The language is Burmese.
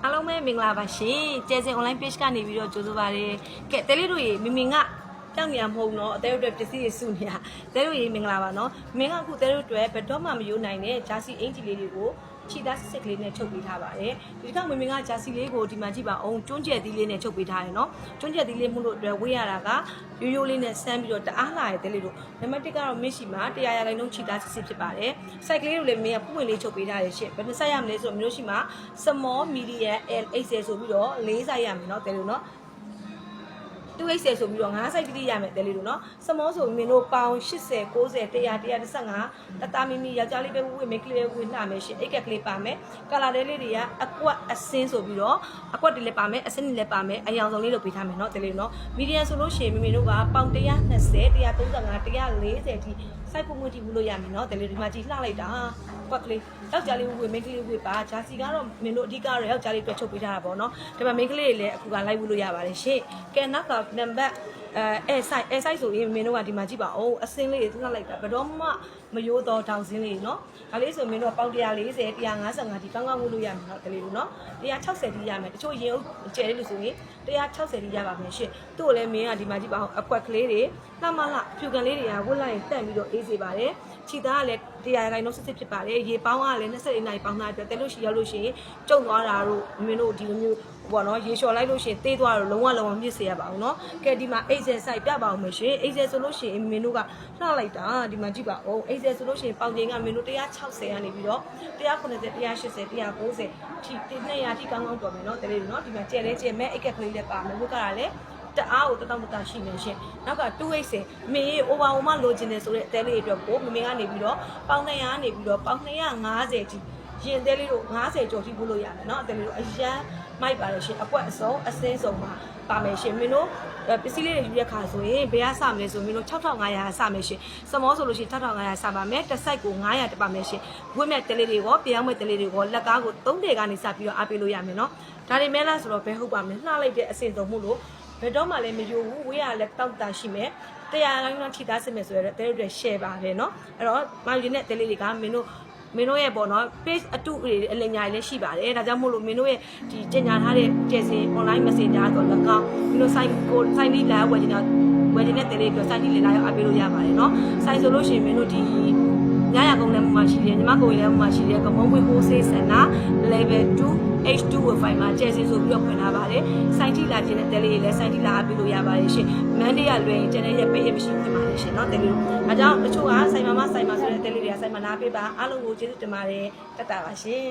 အားလုံးပဲမင်္ဂလာပါရှင်ကျဲစင် online page ကနေပြီးတော့ကြိုဆိုပါရစေကဲတဲလေးတို့ရေမင်ကကြောက်နေရမဟုတ်နော်အသေးတို့ပစ္စည်းတွေစုနေတာတဲတို့ရေမင်္ဂလာပါနော်မင်းကအခုတဲတို့တွေဘယ်တော့မှမယိုးနိုင်တဲ့ဂျာစီအင်ဂျီလေးတွေကိုခြိသားစစ်ကလေးနဲ့ချုပ်ပေးထားပါတယ်ဒီတစ်ခါမင်းကဂျာစီလေးကိုဒီမှာကြည့်ပါအောင်ကျွန်းကျက်သီးလေးနဲ့ချုပ်ပေးထားတယ်နော်ကျွန်းကျက်သီးလေးမှုလို့အတွက်ဝေးရတာကရိုးရိုးလေးနဲ့ဆန်းပြီးတော့တအားလာရဲ့တဲလေးတို့နံပါတ်1ကတော့မင်းရှိမှာ100ရာခိုင်နှုန်းခြိသားစစ်ဖြစ်ပါတယ်စိုက်ကလေးတို့လည်းမင်းကပွင့်လေးချုပ်ပေးထားတယ်ရှင့်ဘယ်နှစိုက်ရမလဲဆိုတော့မျိုးရှိမှာ small medium L XL ဆိုပြီးတော့4စိုက်ရမယ်နော်တဲလေးနော်2x ဆိုပြီးတော့9စိုက်တိတိရမယ်တဲလေးတို့နော်စမောဆိုမင်းတို့ပေါင်80 90 100 115တတမီမီယောက်ျားလေးပဲဝေးမိန်းကလေးပဲဝေးနှာမယ်ရှင်အိတ်ကလေးပါမယ်ကာလာတဲလေးတွေကအကွက်အစင်းဆိုပြီးတော့အကွက်တွေလည်းပါမယ်အစင်းတွေလည်းပါမယ်အယောင်စုံလေးလုပ်ပေးထားမယ်နော်တဲလေးနော်မီဒီယံဆိုလို့ရှိရင်မင်းတို့ကပေါင်120 135 140အထိစိုက်ပုံမွေးတိဘူးလို့ရမယ်နော်တဲလေးဒီမှာကြည့်လှလိုက်တာကွက်ကလေးယောက်ျားလေးဝေးမိန်းကလေးဝေးပါဂျာစီကတော့မင်းတို့အဓိကတော့ယောက်ျားလေးတွက်ချုပ်ပေးထားတာပေါ့နော်ဒါပေမဲ့မိန်းကလေးတွေလည်းအခုကလိုက်ဘူးလို့ရပါတယ်ရှင့်ကဲနောက်ကနံပါတ်အဲဆိုင်ဆိုရင်မင်းတို့ကဒီမှာကြည့်ပါဦးအစင်းလေးတွေနှက်လိုက်တာဘယ်တော့မှမယိုးတော့တောင်စင်းလေးနော်ဒါလေးဆိုမင်းတို့ကပေါင်140 155ဒီကောင်းကောင်းဝလို့ရမယ်နော်တလေးလို့နော်160ဒီရမယ်တချို့ရင်အုပ်ကျဲလေးလို့ဆိုရင်160ဒီရပါမယ်ရှင့်သူ့ကိုလည်းမင်းကဒီမှာကြည့်ပါဦးအကွက်ကလေးတွေလှမလှဖြူကန်လေးတွေကဝတ်လိုက်ရင်တက်ပြီးတော့အေးစေပါတယ်ခြိသားကလည်း100ခိုင်နှုန်းစစ်စစ်ဖြစ်ပါတယ်ရေပေါင်းကလည်း24နာရီပေါင်းထားအတွက်တဲလို့ရှိရောက်လို့ရှိရင်ကျုံသွားတာတို့မင်းတို့ဒီလိုမျိုးဘောနော်ရေလျှော်လိုက်လို့ရှိရင်တေးသွားတော့လုံးဝမြစ်စေရပါဘူးเนาะကဲဒီမှာအိတ်ဆယ်ဆိုင်ပြပါအောင်မရှင်အိတ်ဆယ်ဆိုလို့ရှိရင်မင်းတို့ကလှလိုက်တာဒီမှာကြည့်ပါဦးအိတ်ဆယ်ဆိုလို့ရှိရင်ပေါင်ချိန်ကမင်းတို့160ကနေပြီးတော့190 180 190ထိ200ထိကောင်းကောင်းတော်မယ်เนาะတလေးเนาะဒီမှာကျဲလဲကျဲမဲ့အိတ်ကလေးလည်းပါမယ်ဘုကကလည်းတအားကိုတောက်ရှိနေရှင်နောက်က2xမင်းရေ over မှာလိုချင်တယ်ဆိုတဲ့အသေးလေးတွေအတွက်ကိုမင်းကနေပြီးတော့ပေါင်200ကနေပြီးတော့ပေါင်250ထိရင်သေးလေးတို့50ကျော်ထိပို့လို့ရတယ်เนาะအသေးလေးတို့အရန်မိုက်ပါတယ်ရှင်အကွက်အစုံအစင်းစုံမှာပါမယ်ရှင်မင်းတို့ပစ္စည်းလေးတွေယူရခါဆိုရင်ဘယ်ကစမလဲဆိုမင်းတို့6500စမယ်ရှင်စမောဆိုလို့ရှိရင်6500စပါမယ်တစ်စိုက်ကို900တပါမယ်ရှင်ဝင်းမဲ့တလေးတွေရောပြောင်းမဲ့တလေးတွေရောလက်ကားကို3တယ်ကနေစပြီးတော့အားပေးလို့ရမယ်နော်ဒါတွေမဲလားဆိုတော့ဘယ်ဟုတ်ပါမလဲလှလိုက်တဲ့အစင်စုံမှုလို့ဘယ်တော့မှလည်းမယိုဘူးဝေးရလည်းတောက်တာရှိမယ်100ခိုင်နှုန်းထိသားစစ်မယ်ဆိုရတဲ့တဲတွေ share ပါတယ်နော်အဲ့တော့မာယူနဲ့တဲလေးတွေကမင်းတို့ရဲ့ပေါ့နော် page အတုတွေအလင်ညာတွေလည်းရှိပါတယ်ဒါကြောင့်မို့လို့မင်းတို့ရဲ့ဒီကျင်ညာထားတဲ့ကျဲစင် online messenger ဆိုတော့၎င်းမင်းတို့ site လေးလာဝယ်နေတဲ့တဲလေးတွေ site လေးလာရောက်အပ်ပေးလို့ရပါတယ်နော် site ဆိုလို့ရှိရင်မင်းတို့ဒီညရကုန်းလည်းမှရှိတယ်ညီမကိုလည်းမှရှိတယ်ကမုံဝေး wholesale center level 2 H2 wifi မှာကျဲစင်ဆိုပြီးတော့ဖွင့်ထားပါတယ်စိုက်တိလာခြင်းနဲ့တဲလေးတွေလည်းစိုက်တိလာအပ်ပေးလို့ရပါတယ်ရှင်မန်ဒေးကလွယ်ရင်ကျန်တဲ့ရက်ပိတ်ရမရှိဖွင့်ပါတယ်ရှင်နော်တဲလေးဒါကြောင့်တချို့ကစိုက်မှာဆိုတဲ့တဲလေးတွေကစိုက်မှာနားပေးပါအားလုံးကိုကျေးဇူးတင်ပါတယ်တက်တာပါရှင်